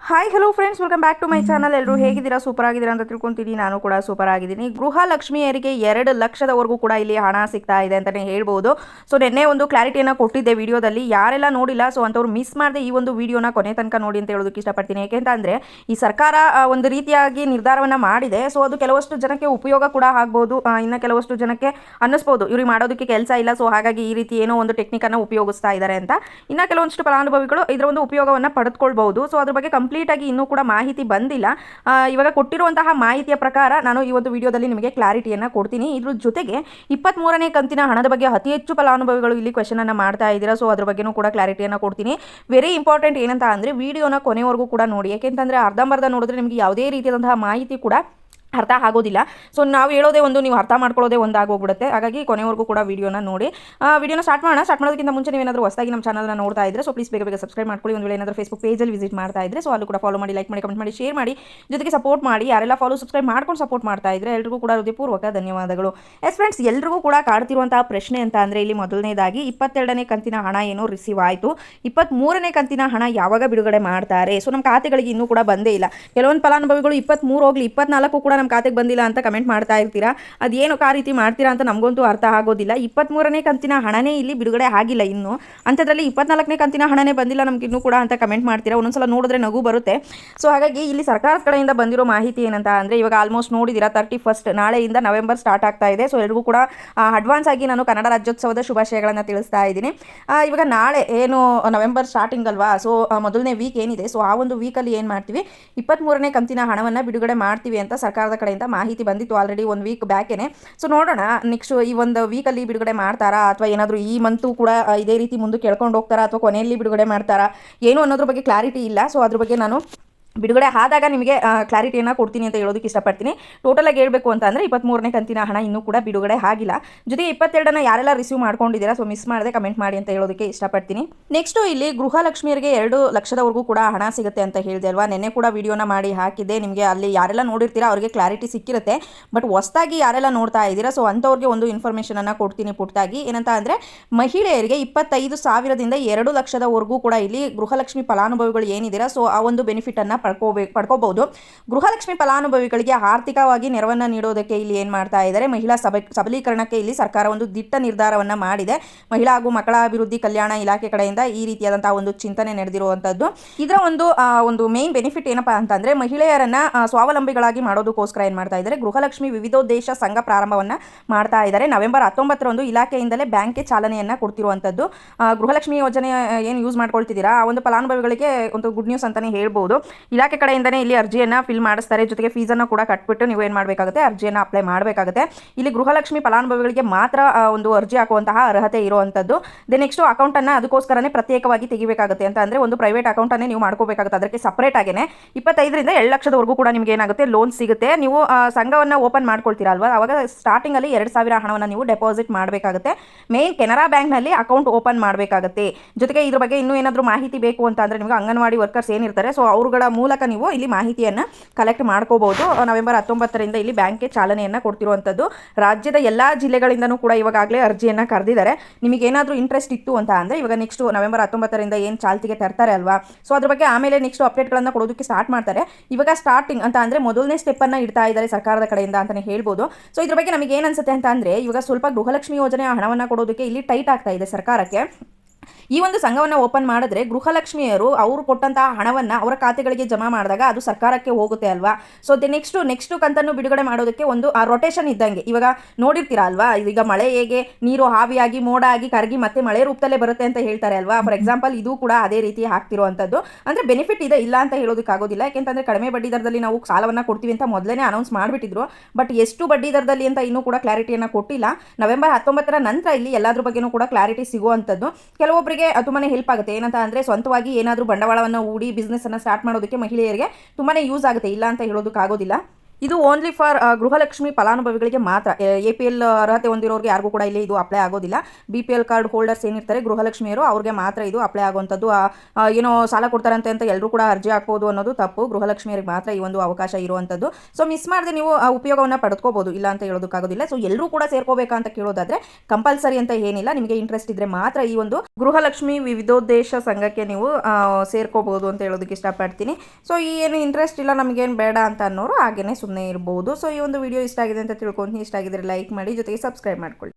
Hi hello friends, welcome back to my channel. ಎಲ್ಲರೂ ಹೇಗಿದ್ದೀರಾ? Super ಆಗಿದ್ದೀರಾ ಅಂತ ತಿಳ್ಕೊಂತೀನಿ. ನಾನು ಕೂಡ ಸೂಪರ್ ಆಗಿದ್ದೀನಿ. ಗೃಹಲಕ್ಷ್ಮಿಯರಿಗೆ 2 ಲಕ್ಷದವರೆಗೂ ಕೂಡ ಇಲ್ಲಿ ಹಣ ಸಿಗ್ತಾ ಇದೆ ಅಂತಲೇ ಹೇಳ್ಬೋದು. ಸೊ ನಿನ್ನೆ ಒಂದು ಕ್ಲಾರಿಟಿಯನ್ನು ಕೊಟ್ಟಿದ್ದೆ ವಿಡಿಯೋದಲ್ಲಿ. ಯಾರೆಲ್ಲ ನೋಡಿಲ್ಲ ಸೊ ಅಂಥವ್ರು ಮಿಸ್ ಮಾಡದೆ ಈ ಒಂದು ವಿಡಿಯೋನ ಕೊನೆ ತನಕ ನೋಡಿ ಅಂತ ಹೇಳೋದಕ್ಕೆ ಇಷ್ಟಪಡ್ತೀನಿ. ಯಾಕೆಂತಂದರೆ ಈ ಸರ್ಕಾರ ಒಂದು ರೀತಿಯಾಗಿ ನಿರ್ಧಾರವನ್ನು ಮಾಡಿದೆ. ಸೊ ಅದು ಕೆಲವಷ್ಟು ಜನಕ್ಕೆ ಉಪಯೋಗ ಕೂಡ ಆಗ್ಬೋದು, ಇನ್ನು ಕೆಲವಷ್ಟು ಜನಕ್ಕೆ ಅನ್ನಿಸ್ಬೋದು ಇವ್ರಿಗೆ ಮಾಡೋದಕ್ಕೆ ಕೆಲಸ ಇಲ್ಲ, ಸೊ ಹಾಗಾಗಿ ಈ ರೀತಿ ಏನೋ ಒಂದು ಟೆಕ್ನಿಕನ್ನು ಉಪಯೋಗಿಸ್ತಾ ಇದ್ದಾರೆ ಅಂತ. ಇನ್ನು ಕೆಲವೊಂದಿಷ್ಟು ಫಲಾನುಭವಿಗಳು ಇದರ ಒಂದು ಉಪಯೋಗವನ್ನು ಪಡೆದುಕೊಳ್ಬಹುದು. ಸೊ ಅದ್ರ ಬಗ್ಗೆ ಕಂಪ್ಲೀಟ್ ಆಗಿ ಇನ್ನೂ ಕೂಡ ಮಾಹಿತಿ ಬಂದಿಲ್ಲ. ಇವಾಗ ಕೊಟ್ಟಿರುವಂತಹ ಮಾಹಿತಿಯ ಪ್ರಕಾರ ನಾನು ಈ ಒಂದು ವಿಡಿಯೋದಲ್ಲಿ ನಿಮಗೆ ಕ್ಲಾರಿಟಿಯನ್ನು ಕೊಡ್ತೀನಿ. ಇದ್ರ ಜೊತೆಗೆ 23ನೇ ಕಂತಿನ ಹಣದ ಬಗ್ಗೆ ಅತಿ ಹೆಚ್ಚು ಫಲಾನುಭವಿಗಳು ಇಲ್ಲಿ ಕ್ವೆಶನ್ ಅನ್ನು ಮಾಡ್ತಾ ಇದ್ದೀರಾ. ಸೊ ಅದ್ರ ಬಗ್ಗೆನೂ ಕೂಡ ಕ್ಲಾರಿಟಿಯನ್ನು ಕೊಡ್ತೀನಿ. ವೆರಿ ಇಂಪಾರ್ಟೆಂಟ್ ಏನಂತ ಅಂದರೆ ವಿಡಿಯೋನ ಕೊನೆವರೆಗೂ ಕೂಡ ನೋಡಿ. ಯಾಕೆಂತಂದರೆ ಅರ್ಧಂಬರ್ಧ ನೋಡಿದ್ರೆ ನಿಮಗೆ ಯಾವುದೇ ರೀತಿಯಾದಂತಹ ಮಾಹಿತಿ ಕೂಡ ಅರ್ಥ ಆಗೋದಿಲ್ಲ. ಸೊ ನಾವು ಹೇಳೋದೇ ಒಂದು, ನೀವು ಅರ್ಥ ಮಾಡ್ಕೊಳ್ಳೋದೇ ಒಂದು ಆಗೋಗ್ಬಿಡುತ್ತೆ. ಹಾಗಾಗಿ ಕೊನೆವರೆಗೂ ಕೂಡ ವಿಡಿಯೋನ ನೋಡಿ. ವಿಡಿಯೋನ ಸ್ಟಾರ್ಟ್ ಮಾಡೋದಕ್ಕಿಂತ ಮುಂಚೆ ನೀವೇನಾದರೂ ಹೊಸದಾಗಿ ನಮ್ಮ ಚಾನಲ್ನ ನೋಡ್ತಾ ಇದ್ದರೆ ಸೊ ಪ್ಲೀಸ್ ಬೇಗ ಸಬ್ಸ್ಕ್ರೈಬ್ ಮಾಡ್ಕೊಳ್ಳಿ. ಒಂದು ವೇಳೆ ಏನಾದರೂ ಫೇಸ್ಬುಕ್ ಪೇಜಲ್ಲಿ ವಿಸಿಟ್ ಮಾಡ್ತಾ ಇದ್ದರೆ ಸೊ ಅಲ್ಲೂ ಕೂಡ ಫಾಲೋ ಮಾಡಿ, ಲೈಕ್ ಮಾಡಿ, ಕಮೆಂಟ್ ಮಾಡಿ, ಶೇರ್ ಮಾಡಿ, ಜೊತೆಗೆ ಸಪೋರ್ಟ್ ಮಾಡಿ. ಯಾರೆಲ್ಲ ಸಬ್ಸ್ಕ್ರೈಬ್ ಮಾಡ್ಕೊಂಡು ಸಪೋರ್ಟ್ ಮಾಡ್ತಾ ಇದ್ದರೆ ಎಲ್ರಿಗೂ ಕೂಡ ಹೃದಯಪೂರ್ವಕ ಧನ್ಯವಾದಗಳು. ಎಸ್ ಫ್ರೆಂಡ್ಸ್, ಎಲ್ರಿಗೂ ಕೂಡ ಕಾಡ್ತಿರುವಂತಹ ಪ್ರಶ್ನೆ ಅಂತ ಅಂದರೆ ಇಲ್ಲಿ ಮೊದಲನೇದಾಗಿ 22ನೇ ಕಂತಿನ ಹಣ ಏನೋ ರಿಸೀವ್ ಆಯಿತು, 23ನೇ ಕಂತಿನ ಹಣ ಯಾವಾಗ ಬಿಡುಗಡೆ ಮಾಡ್ತಾರೆ? ಸೊ ನಮ್ಮ ಖಾತೆಗಳಿಗೆ ಇನ್ನೂ ಕೂಡ ಬಂದೇ ಇಲ್ಲ. ಕೆಲವೊಂದು ಫಲಾನುಭವಿಗಳು 23 ಹೋಗಲಿ 24 ಕೂಡ ನಮ್ಮ ಖಾತೆಗೆ ಬಂದಿಲ್ಲ ಅಂತ ಕಮೆಂಟ್ ಮಾಡ್ತಾ ಇರ್ತೀರಾ. ಅದೇನು ಆ ರೀತಿ ಮಾಡ್ತೀರಾ ಅಂತ ನಮಗಂತೂ ಅರ್ಥ ಆಗೋದಿಲ್ಲ. 23ನೇ ಕಂತಿನ ಹಣನೇ ಇಲ್ಲಿ ಬಿಡುಗಡೆ ಆಗಿಲ್ಲ ಇನ್ನು, ಅಂಥದ್ರಲ್ಲಿ 24ನೇ ಕಂತಿನ ಹಣನೇ ಬಂದಿಲ್ಲ ನಮ್ಗೆ ಇನ್ನೂ ಕೂಡ ಅಂತ ಕಮೆಂಟ್ ಮಾಡ್ತೀರಾ. ಒಂದೊಂದ್ಸಲ ನೋಡಿದ್ರೆ ನಗು ಬರುತ್ತೆ. ಸೊ ಹಾಗಾಗಿ ಇಲ್ಲಿ ಸರ್ಕಾರದ ಕಡೆಯಿಂದ ಬಂದಿರೋ ಮಾಹಿತಿ ಏನಂತ ಅಂದರೆ ಇವಾಗ ಆಲ್ಮೋಸ್ಟ್ ನೋಡಿದ್ದೀರಾ 31st ನಾಳೆಯಿಂದ ನವೆಂಬರ್ ಸ್ಟಾರ್ಟ್ ಆಗ್ತಾ ಇದೆ. ಸೊ ಎಲ್ರಿಗೂ ಕೂಡ ಅಡ್ವಾನ್ಸ್ ಆಗಿ ನಾನು ಕನ್ನಡ ರಾಜ್ಯೋತ್ಸವದ ಶುಭಾಶಯಗಳನ್ನು ತಿಳಿಸ್ತಾ ಇದ್ದೀನಿ. ಇವಾಗ ನಾಳೆ ಏನು ನವೆಂಬರ್ ಸ್ಟಾರ್ಟಿಂಗ್ ಅಲ್ವಾ, ಸೊ ಮೊದಲನೇ ವೀಕ್ ಏನಿದೆ ಸೊ ಆ ಒಂದು ವೀಕಲ್ಲಿ ಏನು ಮಾಡ್ತೀವಿ, 23ನೇ ಕಂತಿನ ಹಣವನ್ನು ಬಿಡುಗಡೆ ಮಾಡ್ತೀವಿ ಅಂತ ಸರ್ಕಾರದ ಕಡೆಯಿಂದ ಮಾಹಿತಿ ಬಂದಿತ್ತು ಆಲ್ರೆಡಿ 1 ವೀಕ್ ಬ್ಯಾಕೇನೆ. ಸೊ ನೋಡೋಣ ನೆಕ್ಸ್ಟ್ ಈ ಒಂದು ವೀಕಲ್ಲಿ ಬಿಡುಗಡೆ ಮಾಡ್ತಾರಾ ಅಥವಾ ಏನಾದರೂ ಈ ಮಂತು ಕೂಡ ಇದೇ ರೀತಿ ಮುಂದಕ್ಕೆ ಕೇಳ್ಕೊಂಡು ಹೋಗ್ತಾರಾ ಅಥವಾ ಕೊನೆಯಲ್ಲಿ ಬಿಡುಗಡೆ ಮಾಡ್ತಾರಾ ಏನು ಅನ್ನೋದ್ರ ಬಗ್ಗೆ ಕ್ಲಾರಿಟಿ ಇಲ್ಲ. ಸೊ ಅದ್ರ ಬಗ್ಗೆ ನಾನು ಬಿಡುಗಡೆ ಆದಾಗ ನಿಮಗೆ ಕ್ಲಾರಿಟಿಯನ್ನು ಕೊಡ್ತೀನಿ ಅಂತ ಹೇಳೋದಕ್ಕೆ ಇಷ್ಟಪಡ್ತೀನಿ. ಟೋಟಲಾಗಿ ಹೇಳಬೇಕು ಅಂತ ಅಂದರೆ 23ನೇ ಕಂತಿನ ಹಣ ಇನ್ನೂ ಕೂಡ ಬಿಡುಗಡೆ ಆಗಿಲ್ಲ. ಜೊತೆಗೆ 22ನ ಯಾರೆಲ್ಲ ರಿಸೀವ್ ಮಾಡ್ಕೊಂಡಿದ್ದೀರಾ ಸೊ ಮಿಸ್ ಮಾಡದೆ ಕಮೆಂಟ್ ಮಾಡಿ ಅಂತ ಹೇಳೋದಕ್ಕೆ ಇಷ್ಟಪಡ್ತೀನಿ. ನೆಕ್ಸ್ಟು ಇಲ್ಲಿ ಗೃಹಲಕ್ಷ್ಮಿಯರಿಗೆ 2 ಲಕ್ಷದವರೆಗೂ ಕೂಡ ಹಣ ಸಿಗುತ್ತೆ ಅಂತ ಹೇಳಿದೆ ಅಲ್ವಾ. ನೆನ್ನೆ ಕೂಡ ವಿಡಿಯೋನ ಮಾಡಿ ಹಾಕಿದ್ದೆ. ನಿಮಗೆ ಅಲ್ಲಿ ಯಾರೆಲ್ಲ ನೋಡಿರ್ತೀರಾ ಅವರಿಗೆ ಕ್ಲಾರಿಟಿ ಸಿಕ್ಕಿರುತ್ತೆ. ಬಟ್ ಹೊಸದಾಗಿ ಯಾರೆಲ್ಲ ನೋಡ್ತಾ ಇದ್ದೀರಾ ಸೊ ಅಂಥವ್ರಿಗೆ ಒಂದು ಇನ್ಫಾರ್ಮೇಷನನ್ನು ಕೊಡ್ತೀನಿ ಪುಟ್ಟಾಗಿ. ಏನಂತ ಅಂದರೆ ಮಹಿಳೆಯರಿಗೆ 25,000ದಿಂದ 2 ಲಕ್ಷದವರೆಗೂ ಕೂಡ ಇಲ್ಲಿ ಗೃಹಲಕ್ಷ್ಮಿ ಫಲಾನುಭವಿಗಳು ಏನಿದ್ದೀರಾ ಸೊ ಆ ಒಂದು ಬೆನಿಫಿಟನ್ನು ಪಡ್ಕೋಬಹುದು. ಗೃಹಲಕ್ಷ್ಮಿ ಫಲಾನುಭವಿಗಳಿಗೆ ಆರ್ಥಿಕವಾಗಿ ನೆರವನ್ನು ನೀಡೋದಕ್ಕೆ ಇಲ್ಲಿ ಏನು ಮಾಡ್ತಾ ಇದ್ದಾರೆ, ಮಹಿಳಾ ಸಬಲೀಕರಣಕ್ಕೆ ಇಲ್ಲಿ ಸರ್ಕಾರ ಒಂದು ದಿಟ್ಟ ನಿರ್ಧಾರವನ್ನು ಮಾಡಿದೆ. ಮಹಿಳಾ ಹಾಗೂ ಮಕ್ಕಳ ಅಭಿವೃದ್ಧಿ ಕಲ್ಯಾಣ ಇಲಾಖೆ ಕಡೆಯಿಂದ ಈ ರೀತಿಯಾದಂತಹ ಒಂದು ಚಿಂತನೆ ನಡೆದಿರುವಂಥದ್ದು. ಇದರ ಒಂದು ಮೇನ್ ಬೆನಿಫಿಟ್ ಏನಪ್ಪಾ ಅಂತಂದ್ರೆ ಮಹಿಳೆಯರನ್ನ ಸ್ವಾವಲಂಬಿಗಳಾಗಿ ಮಾಡೋದಕ್ಕೋಸ್ಕರ ಏನು ಮಾಡ್ತಾ ಇದ್ದಾರೆ, ಗೃಹಲಕ್ಷ್ಮಿ ವಿವಿಧೋದ್ದೇಶ ಸಂಘ ಪ್ರಾರಂಭವನ್ನು ಮಾಡ್ತಾ ಇದ್ದಾರೆ. ನವೆಂಬರ್ 19ರಂದು ಇಲಾಖೆಯಿಂದಲೇ ಬ್ಯಾಂಕ್ಗೆ ಚಾಲನೆಯನ್ನು ಕೊಡ್ತಿರುವಂಥದ್ದು. ಗೃಹಲಕ್ಷ್ಮಿ ಯೋಜನೆ ಏನು ಯೂಸ್ ಮಾಡ್ಕೊಳ್ತಿದ್ದೀರಾ ಆ ಒಂದು ಫಲಾನುಭವಿಗಳಿಗೆ ಒಂದು ಗುಡ್ ನ್ಯೂಸ್ ಅಂತಲೇ ಹೇಳ್ಬೋದು. ಇಲಾಖೆ ಕಡೆಯಿಂದನೇ ಇಲ್ಲಿ ಅರ್ಜಿಯನ್ನು ಫಿಲ್ ಮಾಡಿಸ್ತಾರೆ. ಜೊತೆಗೆ ಫೀಸನ್ನು ಕೂಡ ಕಟ್ಬಿಟ್ಟು ನೀವು ಏನು ಮಾಡಬೇಕಾಗುತ್ತೆ, ಅರ್ಜಿಯನ್ನು ಅಪ್ಲೈ ಮಾಡಬೇಕಾಗುತ್ತೆ. ಇಲ್ಲಿ ಗೃಹಲಕ್ಷ್ಮಿ ಫಲಾನುಭವಿಗಳಿಗೆ ಮಾತ್ರ ಒಂದು ಅರ್ಜಿ ಹಾಕುವಂತಹ ಅರ್ಹತೆ ಇರುವಂಥದ್ದು. ನೆಕ್ಸ್ಟ್ ಅಕೌಂಟನ್ನು ಅದಕ್ಕೋಸ್ಕರನೇ ಪ್ರತ್ಯೇಕವಾಗಿ ತೆಗಿಬೇಕಾಗುತ್ತೆ. ಅಂತ ಅಂದರೆ ಒಂದು ಪ್ರೈವೇಟ್ ಅಕೌಂಟನ್ನೇ ನೀವು ಮಾಡ್ಕೋಬೇಕಾಗುತ್ತೆ. ಅದಕ್ಕೆ ಸಪ್ರೇಟ್ ಆಗೇನೆ 25ರಿಂದ 2 ಲಕ್ಷದವರೆಗೂ ಕೂಡ ನಿಮಗೆ ಏನಾಗುತ್ತೆ ಲೋನ್ ಸಿಗುತ್ತೆ. ನೀವು ಸಂಘವನ್ನು ಓಪನ್ ಮಾಡ್ಕೊಳ್ತೀರಾ ಅಲ್ವಾ, ಅವಾಗ ಸ್ಟಾರ್ಟಿಂಗಲ್ಲಿ 2,000 ಹಣವನ್ನು ನೀವು ಡೆಪಾಸಿಟ್ ಮಾಡಬೇಕಾಗುತ್ತೆ. ಮೇನ್ ಕೆನರಾ ಬ್ಯಾಂಕ್ನಲ್ಲಿ ಅಕೌಂಟ್ ಓಪನ್ ಮಾಡಬೇಕಾಗುತ್ತೆ. ಜೊತೆಗೆ ಇದ್ರ ಬಗ್ಗೆ ಇನ್ನೂ ಏನಾದರೂ ಮಾಹಿತಿ ಬೇಕು ಅಂತ ಅಂದರೆ ನಿಮಗೆ ಅಂಗನವಾಡಿ ವರ್ಕರ್ಸ್ ಏನಿರ್ತಾರೆ ಸೊ ಅವರುಗಳ ಮೂಲಕ ನೀವು ಇಲ್ಲಿ ಮಾಹಿತಿಯನ್ನು ಕಲೆಕ್ಟ್ ಮಾಡ್ಕೋಬಹುದು. ನವೆಂಬರ್ 19ರಿಂದ ಇಲ್ಲಿ ಬ್ಯಾಂಕ್ಗೆ ಚಾಲನೆಯನ್ನು ಕೊಡ್ತಿರುವಂಥದ್ದು. ರಾಜ್ಯದ ಎಲ್ಲ ಜಿಲ್ಲೆಗಳಿಂದನೂ ಕೂಡ ಇವಾಗಲೇ ಅರ್ಜಿಯನ್ನು ಕರೆದಿದ್ದಾರೆ. ನಿಮಗೆ ಏನಾದರೂ ಇಂಟ್ರೆಸ್ಟ್ ಇತ್ತು ಅಂತ ಅಂದರೆ ಇವಾಗ ನೆಕ್ಸ್ಟ್ ನವೆಂಬರ್ 19ರಿಂದ ಏನು ಚಾಲ್ತಿಗೆ ತರ್ತಾರೆ ಅಲ್ವಾ, ಸೊ ಅದ್ರ ಬಗ್ಗೆ ಆಮೇಲೆ ನೆಕ್ಸ್ಟ್ ಅಪ್ಡೇಟ್ಗಳನ್ನು ಕೊಡೋದಕ್ಕೆ ಸ್ಟಾರ್ಟ್ ಮಾಡ್ತಾರೆ. ಇವಾಗ ಸ್ಟಾರ್ಟಿಂಗ್ ಅಂತ ಅಂದರೆ ಮೊದಲನೇ ಸ್ಟೆಪ್ಪನ್ನು ಇಡ್ತಾ ಇದ್ದಾರೆ ಸರ್ಕಾರದ ಕಡೆಯಿಂದ ಅಂತಲೇ ಹೇಳ್ಬೋದು. ಸೊ ಇದ್ರ ಬಗ್ಗೆ ನಮಗೆ ಏನು ಅನ್ಸುತ್ತೆ ಅಂತ ಅಂದರೆ ಇವಾಗ ಸ್ವಲ್ಪ ಗೃಹಲಕ್ಷ್ಮಿ ಯೋಜನೆ ಹಣವನ್ನು ಕೊಡೋದಕ್ಕೆ ಇಲ್ಲಿ ಟೈಟ್ ಆಗ್ತಾ ಇದೆ ಸರ್ಕಾರಕ್ಕೆ. ಈ ಒಂದು ಸಂಘವನ್ನು ಓಪನ್ ಮಾಡಿದ್ರೆ ಗೃಹಲಕ್ಷ್ಮಿಯರು ಅವರು ಕೊಟ್ಟಂತಹ ಹಣವನ್ನು ಅವರ ಖಾತೆಗಳಿಗೆ ಜಮಾ ಮಾಡಿದಾಗ ಅದು ಸರ್ಕಾರಕ್ಕೆ ಹೋಗುತ್ತೆ ಅಲ್ವಾ. ಸೊ ನೆಕ್ಸ್ಟ್ ಕಂತನ್ನು ಬಿಡುಗಡೆ ಮಾಡೋದಕ್ಕೆ ಒಂದು ರೊಟೇಷನ್ ಇದ್ದಂಗೆ. ಇವಾಗ ನೋಡಿರ್ತೀರಾ ಅಲ್ವಾ, ಈಗ ಮಳೆ ಹೇಗೆ ನೀರು ಹಾವಿಯಾಗಿ ಮೋಡ ಆಗಿ ಕರಗಿ ಮತ್ತೆ ಮಳೆ ರೂಪದಲ್ಲೇ ಬರುತ್ತೆ ಅಂತ ಹೇಳ್ತಾರೆ ಅಲ್ವಾ. ಫಾರ್ ಎಕ್ಸಾಂಪಲ್ ಇದು ಕೂಡ ಅದೇ ರೀತಿ ಆಗ್ತಿರುವಂಥದ್ದು. ಅಂದರೆ ಬೆನಿಫಿಟ್ ಇದೆ, ಇಲ್ಲ ಅಂತ ಹೇಳೋದಕ್ಕಾಗೋದಿಲ್ಲ. ಯಾಕೆಂತಂದರೆ ಕಡಿಮೆ ಬಡ್ಡಿ ದರದಲ್ಲಿ ನಾವು ಸಾಲವನ್ನು ಕೊಡ್ತೀವಿ ಅಂತ ಮೊದಲೇ ಅನೌನ್ಸ್ ಮಾಡಿಬಿಟ್ಟಿದ್ರು. ಬಟ್ ಎಷ್ಟು ಬಡ್ಡಿ ದರದಲ್ಲಿ ಅಂತ ಇನ್ನೂ ಕೂಡ ಕ್ಲಾರಿಟಿಯನ್ನು ಕೊಟ್ಟಿಲ್ಲ. ನವೆಂಬರ್ 19ರ ನಂತರ ಇಲ್ಲಿ ಎಲ್ಲಾದ್ರ ಬಗ್ಗೆನೂ ಕೂಡ ಕ್ಲಾರಿಟಿ ಸಿಗುವಂಥದ್ದು. ಕೆಲವೊಬ್ಬರಿಗೆ ತುಂಬಾ ಹೆಲ್ಪ್ ಆಗುತ್ತೆ. ಏನಂತ ಅಂದರೆ ಸ್ವಂತವಾಗಿ ಏನಾದರೂ ಬಂಡವಾಳವನ್ನು ಹೂಡಿ ಬಿಸ್ನೆಸ್ ಅನ್ನು ಸ್ಟಾರ್ಟ್ ಮಾಡೋದಕ್ಕೆ ಮಹಿಳೆಯರಿಗೆ ತುಂಬಾ ಯೂಸ್ ಆಗುತ್ತೆ, ಇಲ್ಲ ಅಂತ ಹೇಳೋದಕ್ಕಾಗೋದಿಲ್ಲ. ಇದು ಓನ್ಲಿ ಫಾರ್ ಗೃಹಲಕ್ಷ್ಮಿ ಫಲಾನುಭವಿಗಳಿಗೆ ಮಾತ್ರ. APL ಅರ್ಹತೆ ಹೊಂದಿರೋರಿಗೆ ಯಾರಿಗೂ ಕೂಡ ಇಲ್ಲಿ ಇದು ಅಪ್ಲೈ ಆಗೋದಿಲ್ಲ. BPL ಕಾರ್ಡ್ ಹೋಲ್ಡರ್ಸ್ ಏನಿರ್ತಾರೆ ಗೃಹಲಕ್ಷ್ಮಿಯರು ಅವ್ರಿಗೆ ಮಾತ್ರ ಇದು ಅಪ್ಲೈ ಆಗುವಂಥದ್ದು. ಏನೋ ಸಾಲ ಕೊಡ್ತಾರಂತೆ ಅಂತ ಎಲ್ಲರೂ ಕೂಡ ಅರ್ಜಿ ಹಾಕ್ಬೋದು ಅನ್ನೋದು ತಪ್ಪು. ಗೃಹಲಕ್ಷ್ಮಿಯರಿಗೆ ಮಾತ್ರ ಈ ಒಂದು ಅವಕಾಶ ಇರುವಂಥದ್ದು. ಸೊ ಮಿಸ್ ಮಾಡದೆ ನೀವು ಆ ಉಪಯೋಗವನ್ನು ಪಡೆದುಕೋಬೋದು, ಇಲ್ಲ ಅಂತ ಹೇಳೋದಕ್ಕಾಗೋದಿಲ್ಲ. ಸೊ ಎಲ್ಲರೂ ಕೂಡ ಸೇರ್ಕೋಬೇಕಂತ ಕೇಳೋದಾದ್ರೆ ಕಂಪಲ್ಸರಿ ಅಂತ ಏನಿಲ್ಲ. ನಿಮಗೆ ಇಂಟ್ರೆಸ್ಟ್ ಇದ್ರೆ ಮಾತ್ರ ಈ ಒಂದು ಗೃಹಲಕ್ಷ್ಮಿ ವಿವಿಧೋದ್ದೇಶ ಸಂಘಕ್ಕೆ ನೀವು ಸೇರ್ಕೋಬಹುದು ಅಂತ ಹೇಳೋದಕ್ಕೆ ಇಷ್ಟಪಡ್ತೀನಿ. ಸೊ ಈ ಏನು ಇಂಟ್ರೆಸ್ಟ್ ಇಲ್ಲ ನಮಗೇನು ಬೇಡ ಅಂತ ಅನ್ನೋರು ಹಾಗೇನೆ ಸುಮ್ಮನೆ ಇರ್ಬೋದು. ಸೊ ಈ ಒಂದು ವಿಡಿಯೋ ಇಷ್ಟ ಆಗಿದೆ ಅಂತ ತಿಳ್ಕೊಂತೀನಿ. ಇಷ್ಟ ಆಗಿದ್ರೆ ಲೈಕ್ ಮಾಡಿ, ಜೊತೆಗೆ ಸಬ್ಸ್ಕ್ರೈಬ್ ಮಾಡ್ಕೊಳ್ಳಿ.